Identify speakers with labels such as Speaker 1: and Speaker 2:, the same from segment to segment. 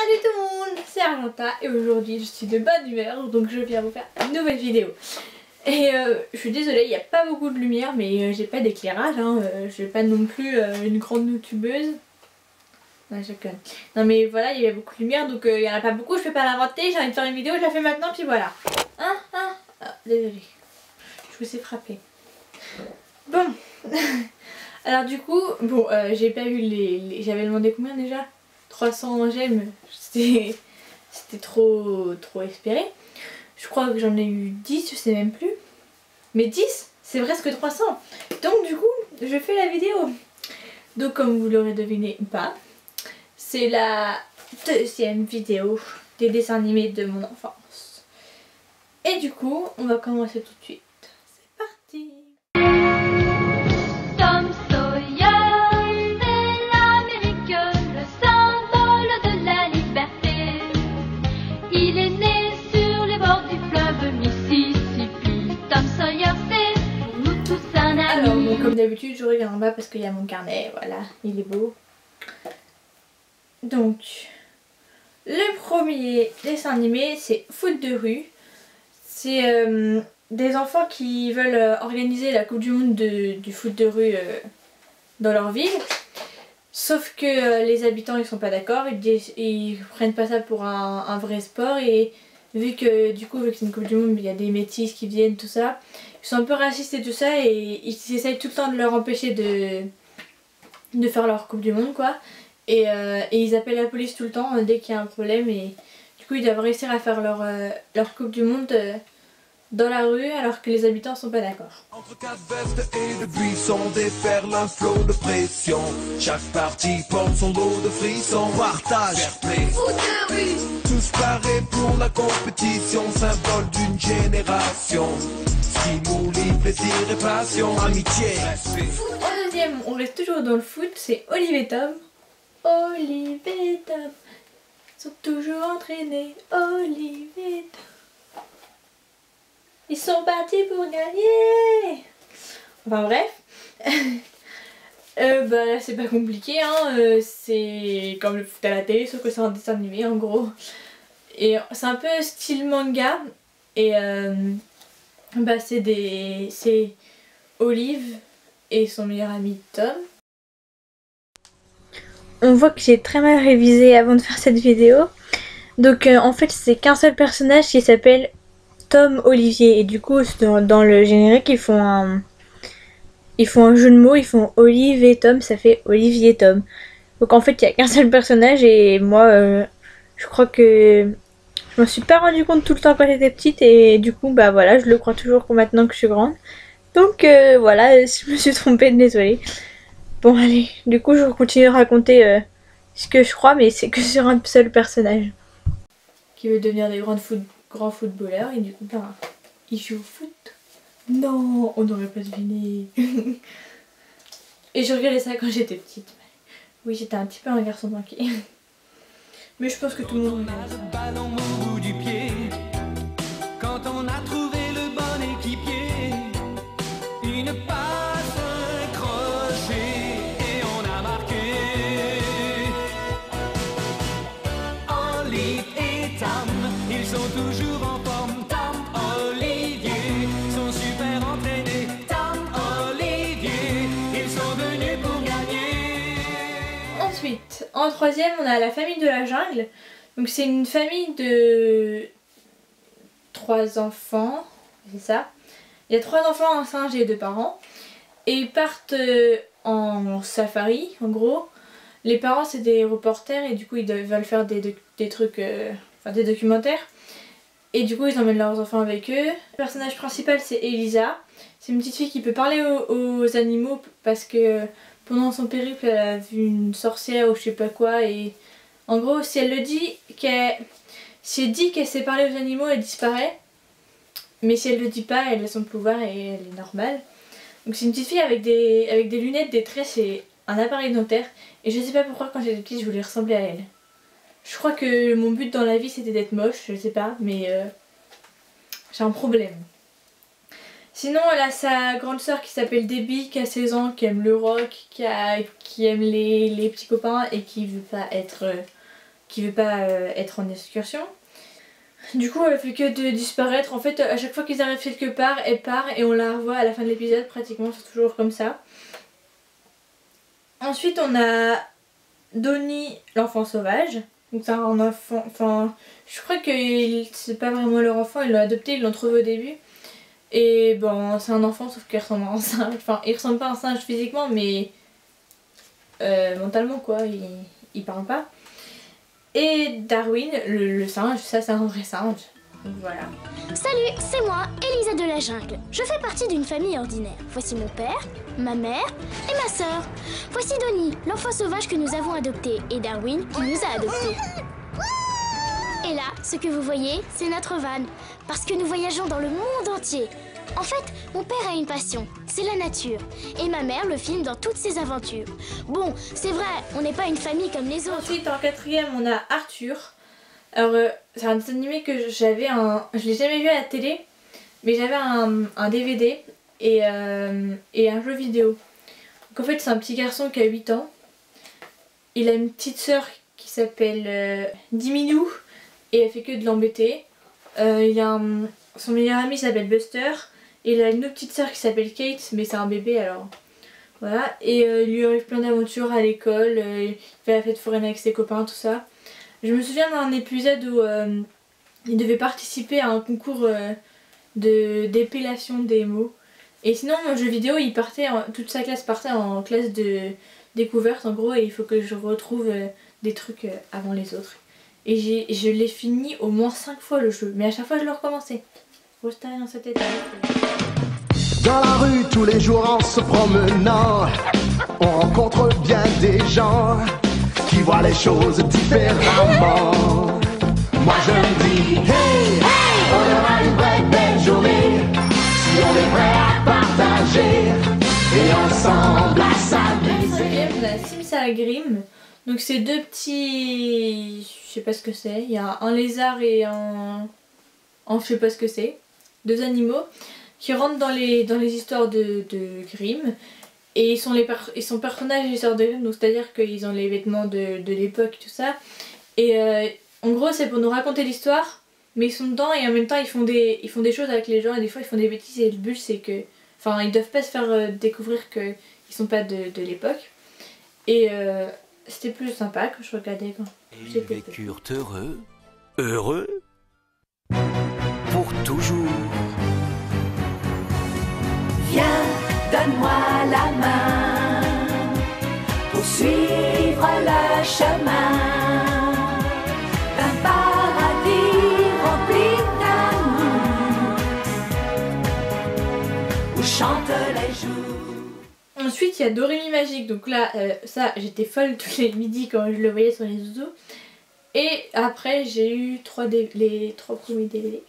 Speaker 1: Salut tout le monde, c'est Argenta et aujourd'hui je suis de bonne humeur donc je viens vous faire une nouvelle vidéo. Et je suis désolée, il n'y a pas beaucoup de lumière mais j'ai pas d'éclairage, j'ai pas non plus une grande youtubeuse. Ouais, je connais. Non mais voilà, il y avait beaucoup de lumière donc il n'y en a pas beaucoup, je peux pas l'inventer, j'ai envie de faire une vidéo, je la fais maintenant puis voilà. Désolée, je vous ai frappé. Bon, alors du coup, bon j'ai pas eu j'avais demandé combien déjà 300 j'aime, c'était trop espéré. Je crois que j'en ai eu 10, je sais même plus. Mais 10, c'est presque 300. Donc du coup, je fais la vidéo. Donc comme vous l'aurez deviné ou pas, c'est la deuxième vidéo des dessins animés de mon enfance. Et du coup, on va commencer tout de suite. C'est parti.
Speaker 2: Tom Sawyer, c'est l'Amérique, le symbole de la liberté. Il est né sur les bords du fleuve Mississippi. Tom Sawyer, c'est pour nous tous un ami.
Speaker 1: Alors, bon, comme d'habitude, je regarde en bas parce qu'il y a mon carnet. Voilà, il est beau. Donc, le premier dessin animé, c'est Foot de rue. C'est des enfants qui veulent organiser la Coupe du Monde du foot de rue dans leur ville. Sauf que les habitants ils sont pas d'accord, ils prennent pas ça pour un vrai sport et vu que c'est une Coupe du Monde, il y a des métis qui viennent, tout ça, ils sont un peu racistes et tout ça et ils essayent tout le temps de leur empêcher de faire leur Coupe du Monde quoi. Et ils appellent la police tout le temps dès qu'il y a un problème et du coup ils doivent réussir à faire leur Coupe du Monde dans la rue alors que les habitants sont pas d'accord.
Speaker 3: Entre quatre vestes et de buissons déferle un flot de pression. Chaque partie porte son lot de frissons. Partage, fair play, foot de rue. Tous parés pour la compétition, symbole d'une génération. Stimuli, plaisir et passion, amitié, respect.
Speaker 1: En deuxième, on reste toujours dans le foot, c'est Olive et Tom. Olive et Tom sont toujours entraînés. Olive et Tom. Ils sont partis pour gagner. Enfin bref. Bah là c'est pas compliqué c'est comme le foot à la télé sauf que c'est un dessin animé en gros. Et c'est un peu style manga. Et bah c'est Olive et son meilleur ami Tom. On voit que j'ai très mal révisé avant de faire cette vidéo. Donc en fait c'est qu'un seul personnage qui s'appelle Tom Olivier et du coup dans le générique ils font un jeu de mots, ils font Olive et Tom, ça fait Olivier Tom. Donc en fait il n'y a qu'un seul personnage et moi je crois que je m'en suis pas rendu compte tout le temps quand j'étais petite et du coup bah voilà je le crois toujours maintenant que je suis grande. Donc voilà, je me suis trompée, désolée. Bon allez, du coup je continue de raconter ce que je crois mais c'est que sur un seul personnage. Qui veut devenir des grands footballeurs et du coup ben, il joue au foot. Non, on n'aurait pas deviné. Et je regardais ça quand j'étais petite. Oui, j'étais un petit peu un garçon manqué. Mais je pense que tout le monde
Speaker 3: On a le ballon au bout du pied. Quand on a trouvé le bon équipier, une passe, un crochet et on a marqué. Olive et Tom, ils sont toujours en forme. Tom, Olivier, sont super entraînés. Tom, Olivier, ils sont venus pour gagner.
Speaker 1: Ensuite, en troisième, on a la famille de la jungle. Donc c'est une famille de 3 enfants, c'est ça. Il y a 3 enfants, un singe et 2 parents. Et ils partent en safari, en gros. Les parents c'est des reporters et du coup ils veulent faire des trucs, des documentaires. Et du coup ils emmènent leurs enfants avec eux. Le personnage principal c'est Elisa. C'est une petite fille qui peut parler aux animaux parce que pendant son périple elle a vu une sorcière ou je sais pas quoi et en gros si elle dit qu'elle sait parler aux animaux elle disparaît. Mais si elle le dit pas elle a son pouvoir et elle est normale. Donc c'est une petite fille avec des lunettes, des tresses et un appareil dentaire. Et je sais pas pourquoi quand j'étais petite je voulais ressembler à elle. Je crois que mon but dans la vie c'était d'être moche, je sais pas, mais j'ai un problème. Sinon elle a sa grande soeur qui s'appelle Debbie, qui a 16 ans, qui aime le rock, qui aime les petits copains et qui veut pas être qui veut pas être en excursion. Du coup elle fait que de disparaître. En fait à chaque fois qu'ils arrivent quelque part elle part et on la revoit à la fin de l'épisode pratiquement, c'est toujours comme ça. Ensuite on a Donnie l'enfant sauvage. Donc c'est un enfant, enfin je crois que c'est pas vraiment leur enfant, ils l'ont adopté, ils l'ont trouvé au début. Et bon c'est un enfant sauf qu'il ressemble à un singe, enfin il ressemble pas à un singe physiquement mais mentalement quoi, il parle pas. Et Darwin, le singe, ça c'est un vrai singe. Donc voilà.
Speaker 4: Salut, c'est moi, Elisa de la Jungle. Je fais partie d'une famille ordinaire. Voici mon père, ma mère et ma sœur. Voici Donnie, l'enfant sauvage que nous avons adopté, et Darwin qui nous a adoptés. Et là, ce que vous voyez, c'est notre van, parce que nous voyageons dans le monde entier. En fait, mon père a une passion, c'est la nature. Et ma mère le filme dans toutes ses aventures. Bon, c'est vrai, on n'est pas une famille comme les autres.
Speaker 1: Ensuite, en quatrième, on a Arthur. Alors, c'est un dessin animé que j'avais je l'ai jamais vu à la télé, mais j'avais un DVD et un jeu vidéo. Donc en fait, c'est un petit garçon qui a 8 ans. Il a une petite sœur qui s'appelle Diminou et elle fait que de l'embêter. Son meilleur ami s'appelle Buster. Et il a une autre petite sœur qui s'appelle Kate, mais c'est un bébé alors. Voilà. Et il lui arrive plein d'aventures à l'école. Il fait la fête foraine avec ses copains, tout ça. Je me souviens d'un épisode où il devait participer à un concours d'épellation des mots. Et sinon, mon jeu vidéo, toute sa classe partait en classe de découverte en gros. Et il faut que je retrouve des trucs avant les autres. Et je l'ai fini au moins 5 fois le jeu. Mais à chaque fois, je le recommençais. Rester dans cet état.
Speaker 3: Dans la rue tous les jours en se promenant, on rencontre bien des gens qui voient les choses différemment. Moi je me dis, hey, on aura une vraie belle journée si on est prêt à partager et ensemble à s'amuser.
Speaker 1: On a Simsalagrim. Donc c'est deux petits... Je sais pas ce que c'est. Il y a un lézard et je sais pas ce que c'est. Deux animaux qui rentrent dans les histoires de Grimm. Et ils sont personnages des histoires de Grimm, donc c'est-à-dire qu'ils ont les vêtements de l'époque tout ça. Et en gros c'est pour nous raconter l'histoire, mais ils sont dedans et en même temps ils font des choses avec les gens et des fois ils font des bêtises et le but c'est que... Enfin ils doivent pas se faire découvrir qu'ils sont pas de l'époque. Et c'était plus sympa que je regardais quand j'étais petite.
Speaker 5: Ils vécurent heureux, pour toujours.
Speaker 6: Viens, donne-moi la main pour suivre le chemin d'un paradis rempli d'amour où chantent les jours.
Speaker 1: Ensuite il y a Doremi Magique, donc là ça j'étais folle tous les midis quand je le voyais sur les zouzous. Et après j'ai eu les 3 premiers DVD.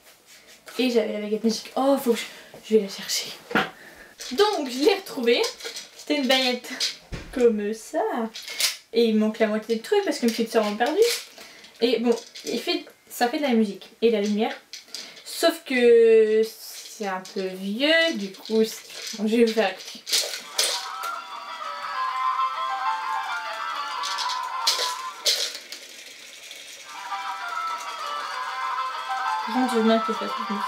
Speaker 1: Et j'avais la baguette magique. Oh faut que je vais la chercher. Donc je l'ai retrouvée. C'était une baguette comme ça. Et il manque la moitié du truc parce que mes petites sœurs ont perdu. Et bon, ça fait de la musique et de la lumière. Sauf que c'est un peu vieux, du coup bon, je vais vous faire écouter. Par contre, je veux bien que je fasse toute musique.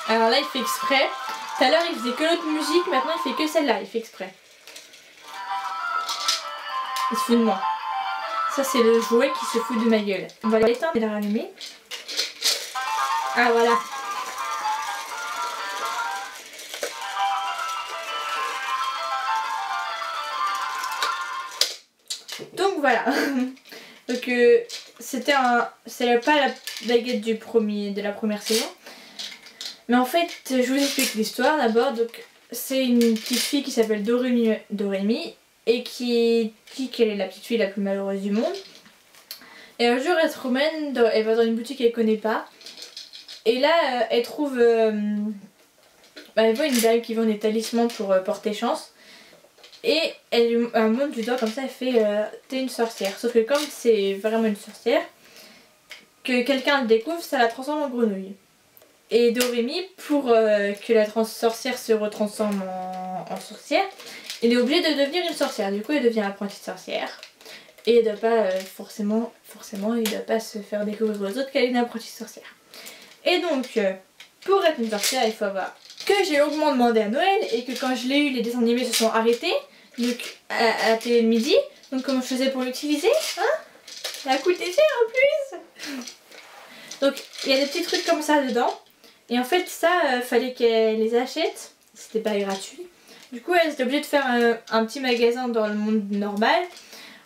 Speaker 1: Alors là, il fait exprès. Tout à l'heure, il faisait que l'autre musique. Maintenant, il fait que celle-là. Il fait exprès. Il se fout de moi. Ça, c'est le jouet qui se fout de ma gueule. On va l'éteindre et la rallumer. Ah, voilà. Donc, voilà. Donc, c'est pas la baguette de la première saison. Mais en fait, je vous explique l'histoire d'abord. Donc, c'est une petite fille qui s'appelle Dorémy et qui dit qu'elle est la petite fille la plus malheureuse du monde. Et un jour, elle se promène, elle va dans une boutique qu'elle connaît pas. Et là, elle trouve... elle voit une dame qui vend des talismans pour porter chance. Et elle monte du doigt comme ça, elle fait t'es une sorcière. Sauf que comme c'est vraiment une sorcière, que quelqu'un le découvre, ça la transforme en grenouille. et Dorémy, pour que la sorcière se retransforme en sorcière, il est obligé de devenir une sorcière. Du coup, il devient apprentie sorcière. Et il ne doit pas forcément, il ne doit pas se faire découvrir aux autres qu'elle est une apprentie sorcière. Et donc, pour être une sorcière, il faut avoir que j'ai longuement demandé à Noël et que quand je l'ai eu, les dessins animés se sont arrêtés. Donc, à la télé de midi. Donc, comment je faisais pour l'utiliser, hein? Ça a coûté cher en plus. Donc, il y a des petits trucs comme ça dedans. Et en fait, ça, fallait qu'elle les achète. C'était pas gratuit. Du coup, elle était obligée de faire un petit magasin dans le monde normal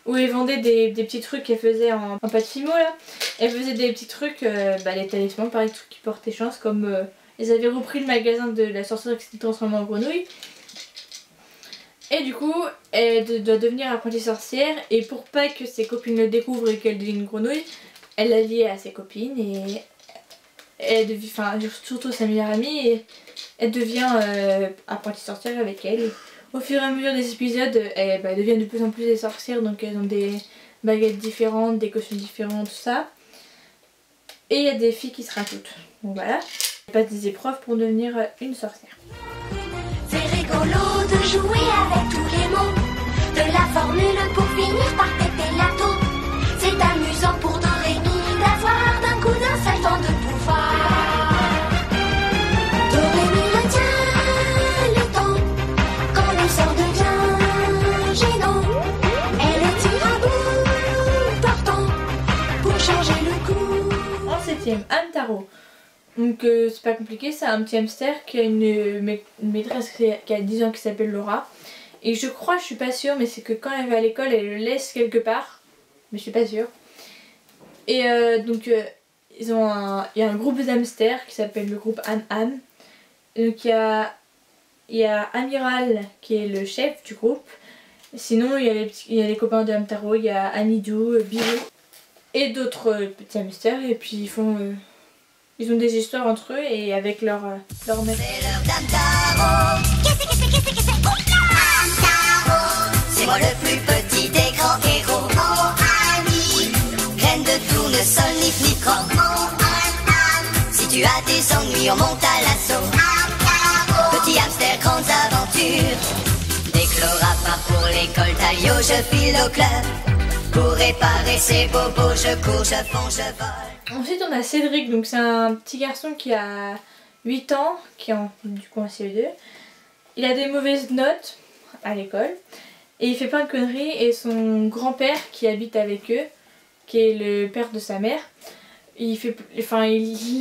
Speaker 1: où elle vendait des petits trucs qu'elle faisait en pâte fimo là. Elle faisait des petits trucs, les talismans, pareil, des trucs qui portaient chance, comme ils avaient repris le magasin de la sorcière qui s'était transformée en grenouille. Et du coup, elle doit devenir apprentie sorcière, et pour pas que ses copines le découvrent et qu'elle devienne une grenouille, elle l'a liée à ses copines et elle devient, surtout sa meilleure amie, et elle devient apprentie sorcière avec elle. Et au fur et à mesure des épisodes, elles deviennent de plus en plus des sorcières, donc elles ont des baguettes différentes, des costumes différents, tout ça. Et il y a des filles qui se rajoutent. Donc voilà, il passe des épreuves pour devenir une sorcière.
Speaker 4: C'est rigolo de jouer avec tous les mots, de la formule pour finir par péter la taupe. C'est amusant pour Dorémy d'avoir d'un coup d'un seul temps de pouvoir. Dorémy retient le temps quand le sort devient gênant. Elle le tire à bout portant pour changer le coup.
Speaker 1: En 7ème, Hamtaro. Donc c'est pas compliqué, c'est un petit hamster qui a une maîtresse qui a 10 ans qui s'appelle Laura. Et je crois, je suis pas sûre, mais c'est que quand elle va à l'école, elle le laisse quelque part. Mais je suis pas sûre. Et il y a un groupe d'hamsters qui s'appelle le groupe Am. Donc il y a Amiral qui est le chef du groupe. Sinon il y a les copains de Hamtaro, il y a Amidou, Bilou et d'autres petits hamsters. Et puis ils ont des histoires entre eux et avec leur maître.
Speaker 7: C'est l'heure d'Hamtaro. Qu'est-ce que c'est Hamtaro, c'est moi le plus petit des grands héros. Mon ami, graine de tournesol, nif nif croque. Mon ami, si tu as des ennuis, on monte à l'assaut. Hamtaro, petit hamster, grandes aventures. Dès que Laura part pour l'école, Talio, je file au club. Pour réparer ses bobos, je cours, je fonce, je vole.
Speaker 1: Ensuite on a Cédric, donc c'est un petit garçon qui a 8 ans, qui est du coup en CE2. Il a des mauvaises notes à l'école et il fait plein de conneries, et son grand-père qui habite avec eux, qui est le père de sa mère, il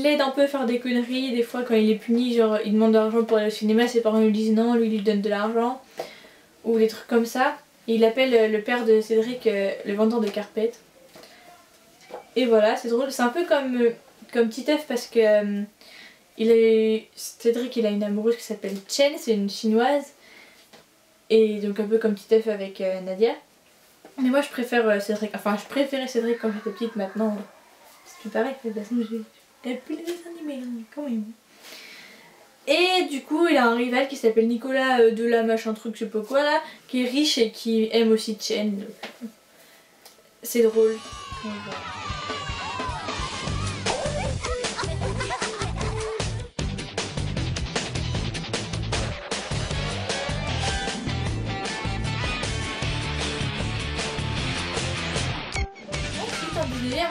Speaker 1: l'aide un peu à faire des conneries. Des fois quand il est puni, genre il demande de l'argent pour aller au cinéma, ses parents lui disent non, lui il lui donne de l'argent, ou des trucs comme ça. Et il appelle le père de Cédric le vendeur de carpettes. Et voilà, c'est drôle, c'est un peu comme Titeuf parce que Cédric il a une amoureuse qui s'appelle Chen, c'est une chinoise. Et donc un peu comme Titeuf avec Nadia. Mais moi je préfère Cédric, je préférais Cédric quand j'étais petite, maintenant c'est plus pareil, de toute façon j'ai plus les dessins animés quand même. Et du coup il a un rival qui s'appelle Nicolas de la machin truc je sais pas quoi là, qui est riche et qui aime aussi Chen. C'est drôle. Donc, voilà.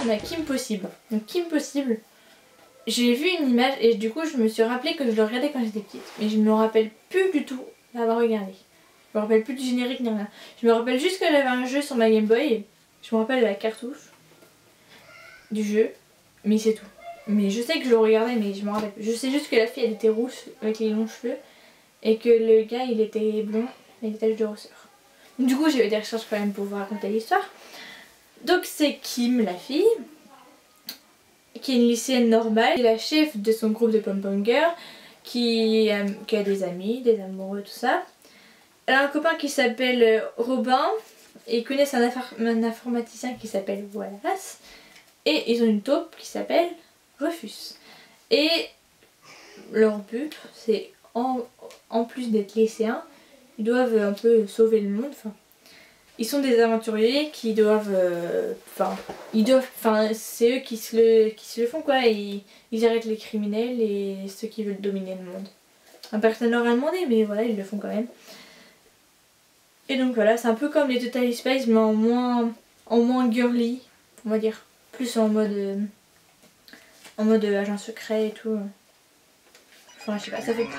Speaker 1: On a Kim Possible. Donc Kim Possible, j'ai vu une image et du coup je me suis rappelé que je le regardais quand j'étais petite, mais je me rappelle plus du tout d'avoir regardé. Je me rappelle plus du générique ni rien. Je me rappelle juste que j'avais un jeu sur ma Game Boy. Je me rappelle de la cartouche du jeu, mais c'est tout. Mais je sais que je le regardais, mais je me rappelle plus. Je sais juste que la fille elle était rousse avec les longs cheveux et que le gars il était blond avec des taches de rousseur. Du coup j'ai fait des recherches quand même pour vous raconter l'histoire. Donc c'est Kim, la fille, qui est une lycéenne normale, qui est la chef de son groupe de pom-pom girl, qui a des amis, des amoureux, tout ça. Elle a un copain qui s'appelle Robin, et ils connaissent un informaticien qui s'appelle Wallace, et ils ont une taupe qui s'appelle Rufus. Et leur but, c'est en plus d'être lycéens, ils doivent un peu sauver le monde, ils sont des aventuriers qui doivent... c'est eux qui se le font quoi. Ils arrêtent les criminels et ceux qui veulent dominer le monde. Personne leur a demandé, mais voilà, ils le font quand même. Et donc voilà, c'est un peu comme les Totally Spies, mais en moins girly, on va dire. Plus en mode agent secret et tout. Enfin, je sais pas, ça fait plus.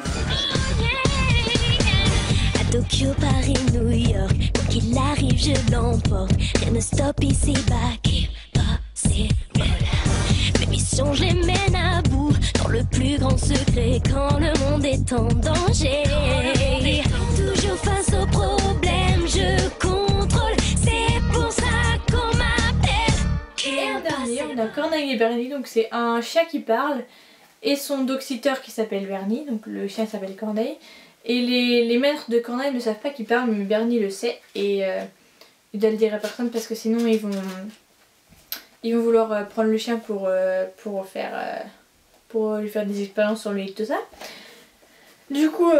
Speaker 4: À Tokyo, Paris, New York, quoi qu'il arrive, je l'emporte. Rien ne stoppe ici, baqué, pas c'est voilà. Mes missions, je les mène à bout, dans le plus grand secret, quand le monde est en danger. Toujours face aux problèmes, je contrôle, c'est pour ça qu'on m'appelle.
Speaker 1: Et en dernier, on a Corneille et Bernie, donc c'est un chien qui parle, et son dog-sitter qui s'appelle Bernie, donc le chien s'appelle Corneille. Et les maîtres de Corneille ne savent pas qu'il parle, mais Bernie le sait, et il doit le dire à personne parce que sinon ils vont vouloir prendre le chien pour lui faire des expériences sur lui et tout ça. Du coup,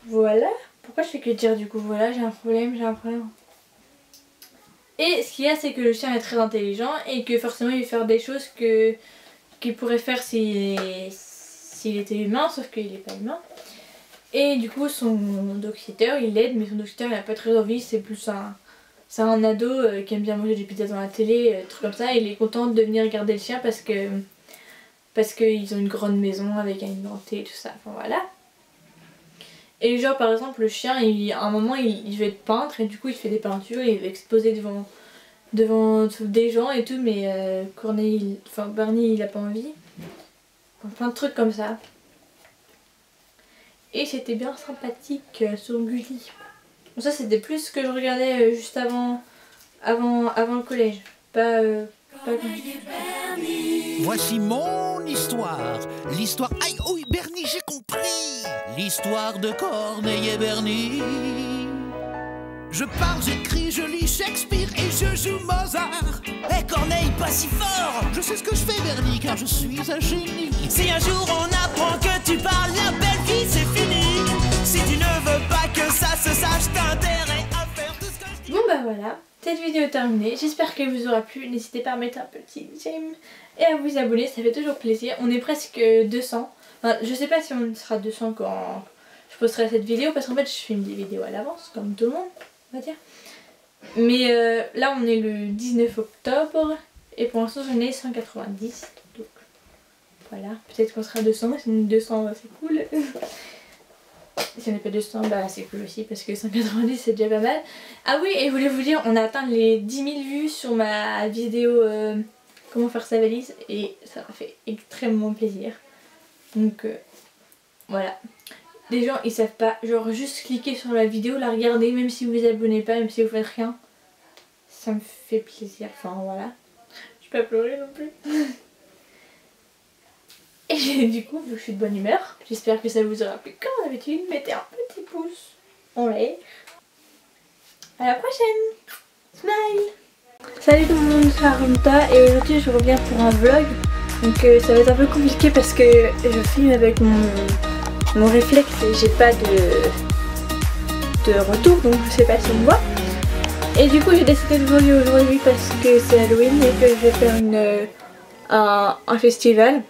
Speaker 1: voilà. Pourquoi je fais que dire du coup voilà, j'ai un problème. Et ce qu'il y a, c'est que le chien est très intelligent et que forcément il va faire des choses qu'il pourrait faire s'il était humain, sauf qu'il n'est pas humain. Et du coup son dog-sitter il l'aide, mais son dog-sitter il n'a pas très envie, c'est plus un ado qui aime bien manger des pizzas dans la télé, trucs comme ça, et il est content de venir garder le chien parce qu'ils ont une grande maison avec une grande télé et tout ça, enfin voilà. Et genre par exemple le chien, à un moment il veut être peintre et du coup il fait des peintures et il veut exposer devant des gens et tout, mais Bernie il a pas envie. Enfin, plein de trucs comme ça. Et c'était bien sympathique sur Gulli. Bon, ça c'était plus ce que je regardais juste avant le collège. Pas
Speaker 8: Voici mon histoire. L'histoire... Aïe, oui, Bernie, j'ai compris. L'histoire de Corneille et Bernie. Je parle, j'écris, je lis Shakespeare et je joue Mozart.
Speaker 6: Eh Corneille, pas si fort!
Speaker 8: Je sais ce que je fais, Bernie, car je suis un génie.
Speaker 6: Si un jour on apprend que tu parles, la belle vie c'est fini. Si tu ne veux pas que ça se sache, t'as intérêt à faire tout ce que je dis.
Speaker 1: Bon bah voilà, cette vidéo est terminée. J'espère qu'elle vous aura plu. N'hésitez pas à mettre un petit j'aime et à vous abonner, ça fait toujours plaisir. On est presque 200. Enfin, je sais pas si on sera 200 quand je posterai cette vidéo, parce qu'en fait je filme des vidéos à l'avance, comme tout le monde, on va dire. Mais là on est le 19 octobre et pour l'instant j'en ai 190. Donc voilà, peut-être qu'on sera 200, si on est 200 c'est cool. Si on n'est pas 200 bah c'est cool aussi parce que 190 c'est déjà pas mal. Ah oui, et je voulais vous dire, on a atteint les 10 000 vues sur ma vidéo comment faire sa valise et ça m'a fait extrêmement plaisir. Donc voilà. Les gens ils savent pas, genre juste cliquer sur la vidéo, la regarder, même si vous vous abonnez pas, même si vous faites rien. Ça me fait plaisir, enfin voilà. Je peux pas pleurer non plus. Et du coup, je suis de bonne humeur. J'espère que ça vous aura plu. Comme d'habitude, mettez un petit pouce en l'air. À la prochaine. Smile. Salut tout le monde, c'est Arunta et aujourd'hui je reviens pour un vlog. Donc ça va être un peu compliqué parce que je filme avec mon réflexe et j'ai pas de retour, donc je sais pas si on me voit. Et du coup j'ai décidé de vlogger aujourd'hui parce que c'est Halloween et que je vais faire un festival.